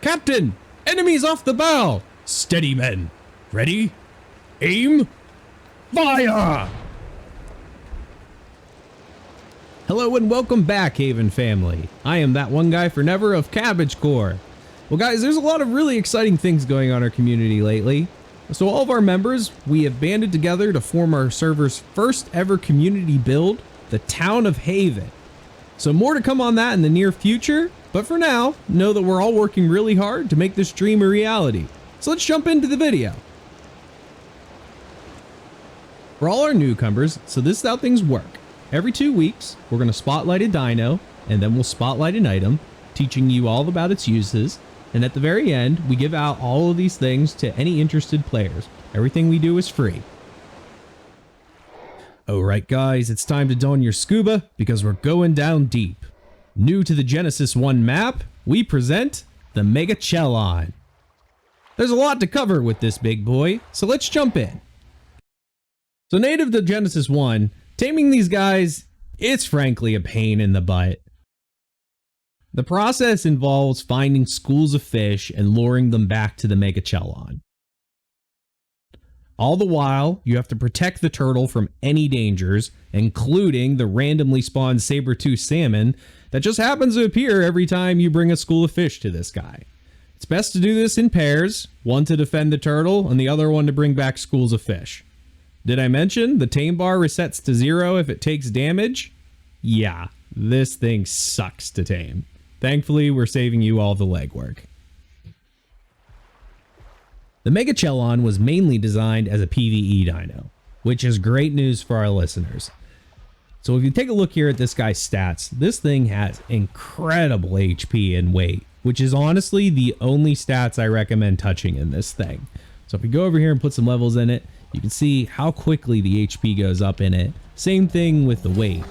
Captain! Enemies off the bow! Steady, men. Ready? Aim! Fire! Hello and welcome back, Haven family. I am that one guy for never of Cabbage Corp. Well guys, there's a lot of really exciting things going on in our community lately. So all of our members, we have banded together to form our server's first ever community build, the Town of Haven. So more to come on that in the near future, but for now, know that we're all working really hard to make this dream a reality. So let's jump into the video. For all our newcomers, so this is how things work. Every 2 weeks, we're going to spotlight a dino, and then we'll spotlight an item, teaching you all about its uses. And at the very end, we give out all of these things to any interested players. Everything we do is free. Alright guys, it's time to don your scuba because we're going down deep. New to the Genesis 1 map, we present the Megachelon. There's a lot to cover with this big boy, so let's jump in. So native to Genesis 1, taming these guys, it's frankly a pain in the butt. The process involves finding schools of fish and luring them back to the Megachelon. All the while, you have to protect the turtle from any dangers, including the randomly spawned saber-toothed salmon that just happens to appear every time you bring a school of fish to this guy. It's best to do this in pairs, one to defend the turtle and the other one to bring back schools of fish. Did I mention the tame bar resets to 0 if it takes damage? Yeah, this thing sucks to tame. Thankfully, we're saving you all the legwork. The Megachelon was mainly designed as a PvE dino, which is great news for our listeners. So if you take a look here at this guy's stats, this thing has incredible HP and weight, which is honestly the only stats I recommend touching in this thing. So if we go over here and put some levels in it, you can see how quickly the HP goes up in it. Same thing with the weight.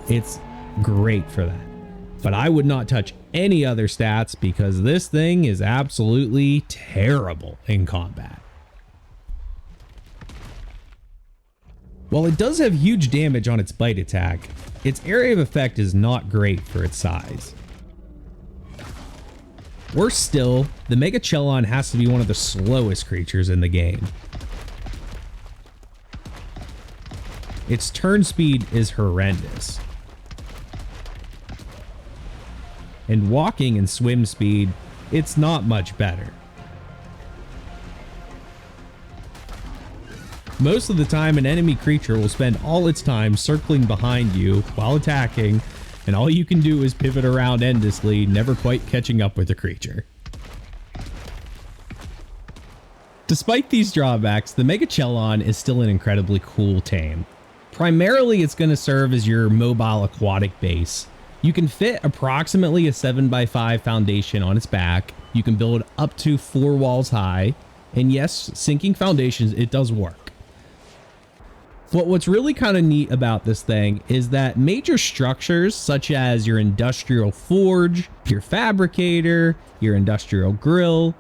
It's great for that. But I would not touch any other stats because this thing is absolutely terrible in combat. While it does have huge damage on its bite attack, its area of effect is not great for its size. Worse still, the Megachelon has to be one of the slowest creatures in the game. Its turn speed is horrendous. And walking and swim speed, it's not much better. Most of the time, an enemy creature will spend all its time circling behind you while attacking, and all you can do is pivot around endlessly, never quite catching up with the creature. Despite these drawbacks, the Megachelon is still an incredibly cool tame. Primarily, it's going to serve as your mobile aquatic base. You can fit approximately a 7x5 foundation on its back. You can build up to 4 walls high. And yes, sinking foundations, it does work. But what's really kind of neat about this thing is that major structures such as your industrial forge, your fabricator, your industrial grill,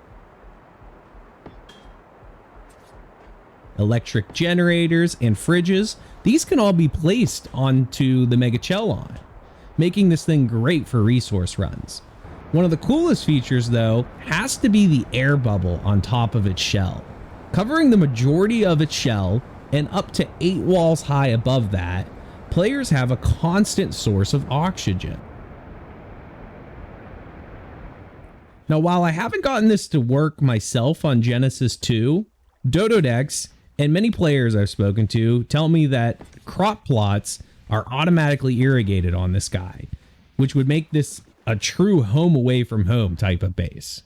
electric generators, and fridges, these can all be placed onto the Megachelon, making this thing great for resource runs. One of the coolest features though has to be the air bubble on top of its shell. Covering the majority of its shell and up to 8 walls high above that, players have a constant source of oxygen. Now while I haven't gotten this to work myself on Genesis 2, Dododex and many players I've spoken to tell me that crop plots are automatically irrigated on this guy, which would make this a true home away from home type of base.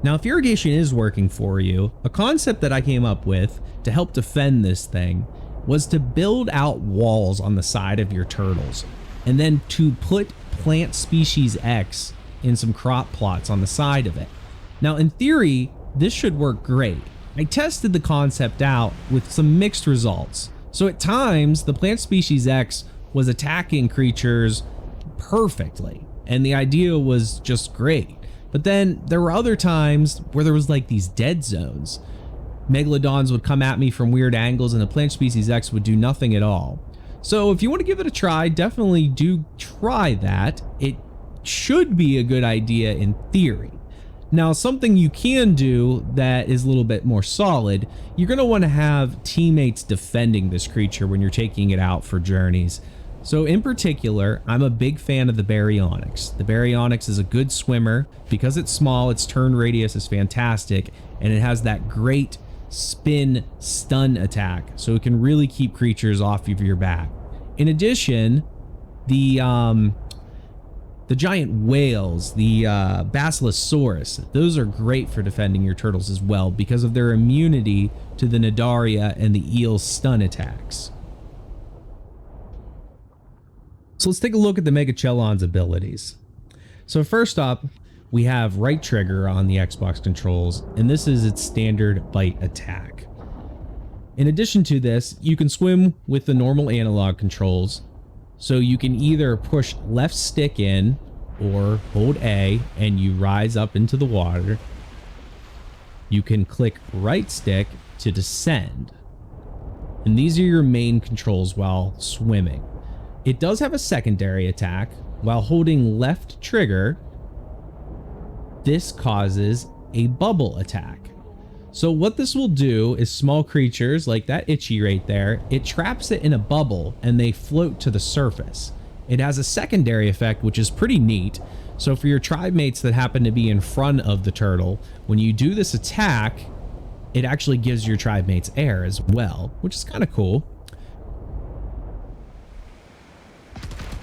Now, if irrigation is working for you, a concept that I came up with to help defend this thing was to build out walls on the side of your turtles, and then to put plant species X in some crop plots on the side of it. Now, in theory, this should work great. I tested the concept out with some mixed results. So at times, the plant species X was attacking creatures perfectly, and the idea was just great. But then there were other times where there was like these dead zones. Megalodons would come at me from weird angles and the plant species X would do nothing at all. So if you want to give it a try, definitely do try that. It should be a good idea in theory. Now, something you can do that is a little bit more solid, you're going to want to have teammates defending this creature when you're taking it out for journeys. So in particular, I'm a big fan of the Baryonyx. The Baryonyx is a good swimmer. Because it's small, its turn radius is fantastic, and it has that great spin stun attack, so it can really keep creatures off of your back. In addition, the giant whales, the Basilosaurus, those are great for defending your turtles as well because of their immunity to the Nidaria and the eel's stun attacks. So let's take a look at the Megachelon's abilities. So first up, we have right trigger on the Xbox controls, and this is its standard bite attack. In addition to this, you can swim with the normal analog controls. So you can either push left stick in or hold A and you rise up into the water. You can click right stick to descend. And these are your main controls while swimming. It does have a secondary attack. While holding left trigger, this causes a bubble attack. So what this will do is small creatures like that Itchy right there, it traps it in a bubble and they float to the surface. It has a secondary effect, which is pretty neat. So for your tribe mates that happen to be in front of the turtle, when you do this attack, it actually gives your tribe mates air as well, which is kind of cool.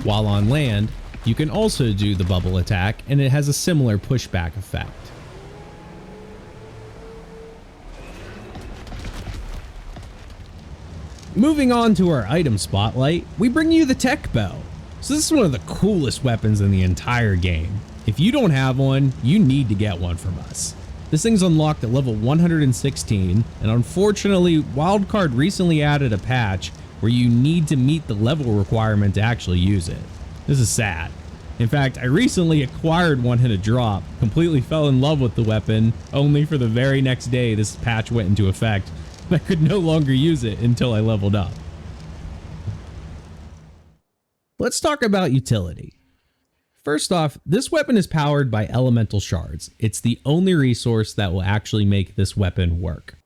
While on land, you can also do the bubble attack, and it has a similar pushback effect. Moving on to our item spotlight, we bring you the tech bow. So this is one of the coolest weapons in the entire game. If you don't have one, you need to get one from us. This thing's unlocked at level 116, and unfortunately, Wildcard recently added a patch where you need to meet the level requirement to actually use it. This is sad. In fact, I recently acquired one in a drop, completely fell in love with the weapon, only for the very next day this patch went into effect. I could no longer use it until I leveled up. Let's talk about utility. First off, this weapon is powered by elemental shards. It's the only resource that will actually make this weapon work.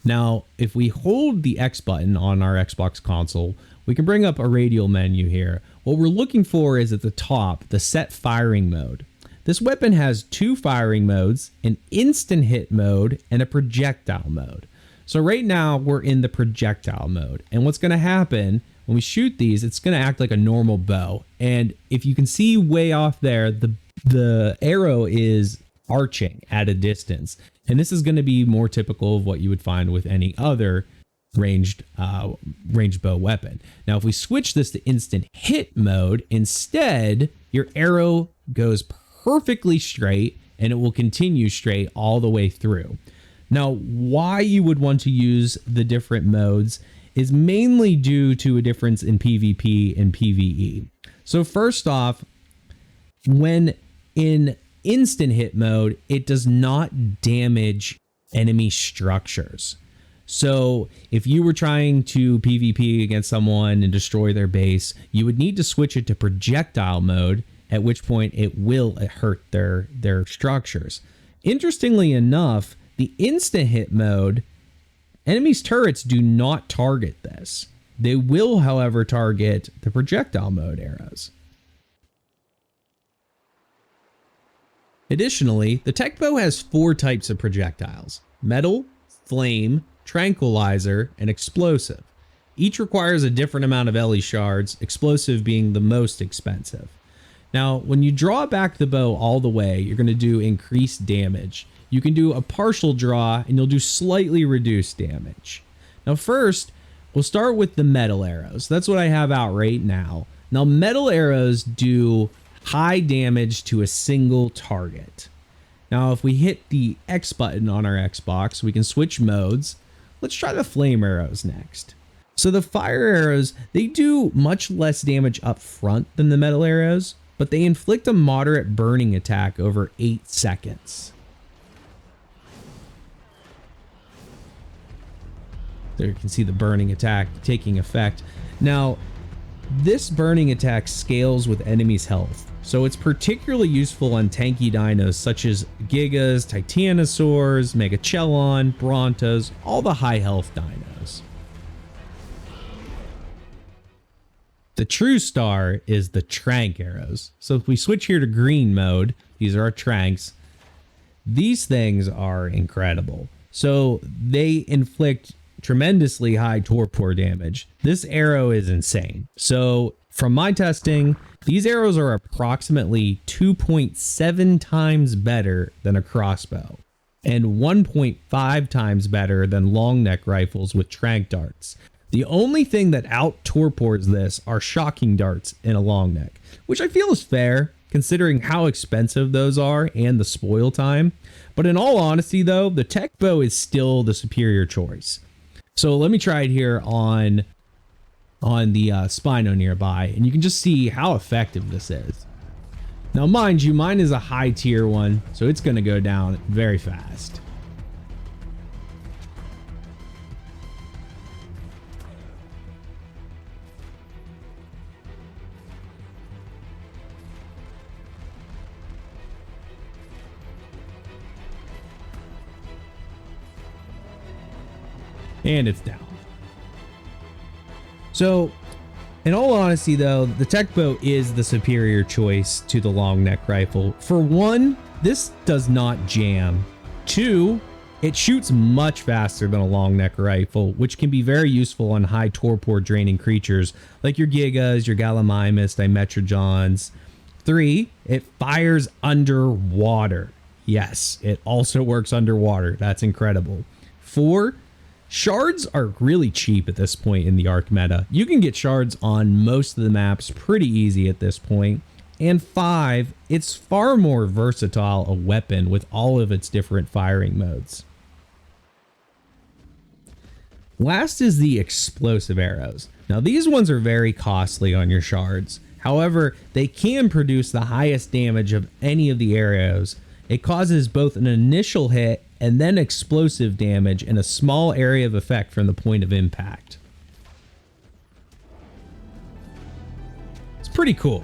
Now, if we hold the X button on our Xbox console, we can bring up a radial menu here. What we're looking for is at the top, the set firing mode. This weapon has two firing modes, an instant hit mode and a projectile mode. So right now we're in the projectile mode, and what's going to happen when we shoot these, it's going to act like a normal bow. And if you can see way off there, the arrow is arching at a distance. And this is going to be more typical of what you would find with any other ranged bow weapon. Now, if we switch this to instant hit mode, instead, your arrow goes perfectly straight and it will continue straight all the way through. Now, why you would want to use the different modes is mainly due to a difference in PvP and PvE. So first off, when in instant hit mode, it does not damage enemy structures. So if you were trying to PvP against someone and destroy their base, you would need to switch it to projectile mode, at which point it will hurt their structures. Interestingly enough, the instant hit mode, enemies' turrets do not target this. They will, however, target the projectile mode arrows. Additionally, the tech bow has 4 types of projectiles: metal, flame, tranquilizer, and explosive. Each requires a different amount of Ellie shards, explosive being the most expensive. Now, when you draw back the bow all the way, you're going to do increased damage. You can do a partial draw and you'll do slightly reduced damage. Now first, we'll start with the metal arrows. That's what I have out right now. Now metal arrows do high damage to a single target. Now if we hit the X button on our Xbox, we can switch modes. Let's try the flame arrows next. So the fire arrows, they do much less damage up front than the metal arrows, but they inflict a moderate burning attack over 8 seconds. There you can see the burning attack taking effect. Now, this burning attack scales with enemies' health. so it's particularly useful on tanky dinos such as Gigas, Titanosaurs, Megachelon, Brontos, all the high health dinos. The true star is the Trank arrows. So if we switch here to green mode, these are our Tranks. These things are incredible. So they inflict tremendously high torpor damage. This arrow is insane. So from my testing, these arrows are approximately 2.7 times better than a crossbow and 1.5 times better than long neck rifles with trank darts. The only thing that out torpors this are shocking darts in a long neck, which I feel is fair considering how expensive those are and the spoil time. But in all honesty though, the tech bow is still the superior choice. So let me try it here on the Spino nearby, and you can just see how effective this is. Now mind you, mine is a high tier one, so it's going to go down very fast. And it's down. So, in all honesty though, the tech bow is the superior choice to the long neck rifle. For one, this does not jam. Two, it shoots much faster than a long neck rifle, which can be very useful on high torpor draining creatures like your Gigas, your Gallimimus, Dimetrojons. Three, it fires underwater. Yes, it also works underwater. That's incredible. Four, shards are really cheap at this point in the ARK meta. You can get shards on most of the maps pretty easy at this point. And five, it's far more versatile a weapon with all of its different firing modes. Last is the explosive arrows. Now these ones are very costly on your shards. However, they can produce the highest damage of any of the arrows. It causes both an initial hit and then explosive damage in a small area of effect from the point of impact. It's pretty cool.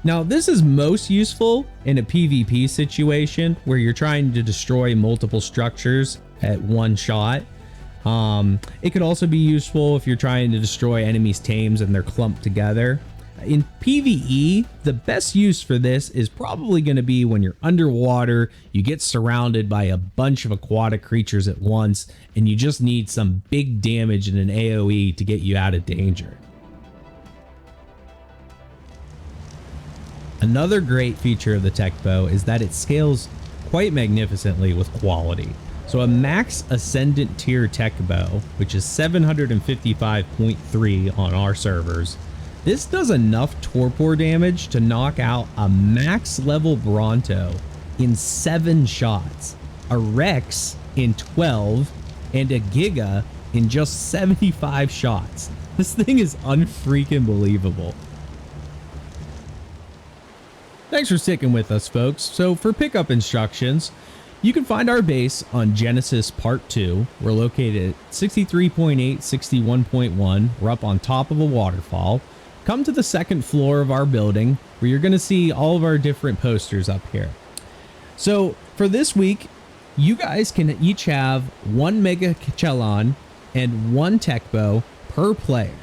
Now this is most useful in a PvP situation where you're trying to destroy multiple structures at one shot. It could also be useful if you're trying to destroy enemies' tames and they're clumped together. In PvE, the best use for this is probably going to be when you're underwater, you get surrounded by a bunch of aquatic creatures at once, and you just need some big damage in an AoE to get you out of danger. Another great feature of the tech bow is that it scales quite magnificently with quality. So a max ascendant tier tech bow, which is 755.3 on our servers, this does enough torpor damage to knock out a max level Bronto in 7 shots, a Rex in 12, and a Giga in just 75 shots. This thing is unfreaking believable. Thanks for sticking with us, folks. So for pickup instructions, you can find our base on Genesis Part 2. We're located at 63.8, 61.1. We're up on top of a waterfall. Come to the second floor of our building where you're going to see all of our different posters up here. So for this week, you guys can each have 1 Megachelon and 1 tech bow per player.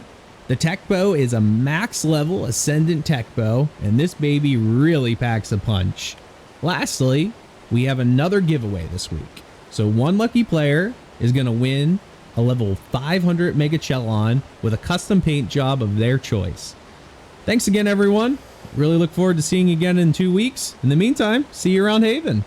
The tech bow is a max level ascendant tech bow, and this baby really packs a punch. Lastly, we have another giveaway this week. So one lucky player is going to win a level 500 Megachelon with a custom paint job of their choice. Thanks again, everyone. Really look forward to seeing you again in 2 weeks. In the meantime, see you around Haven.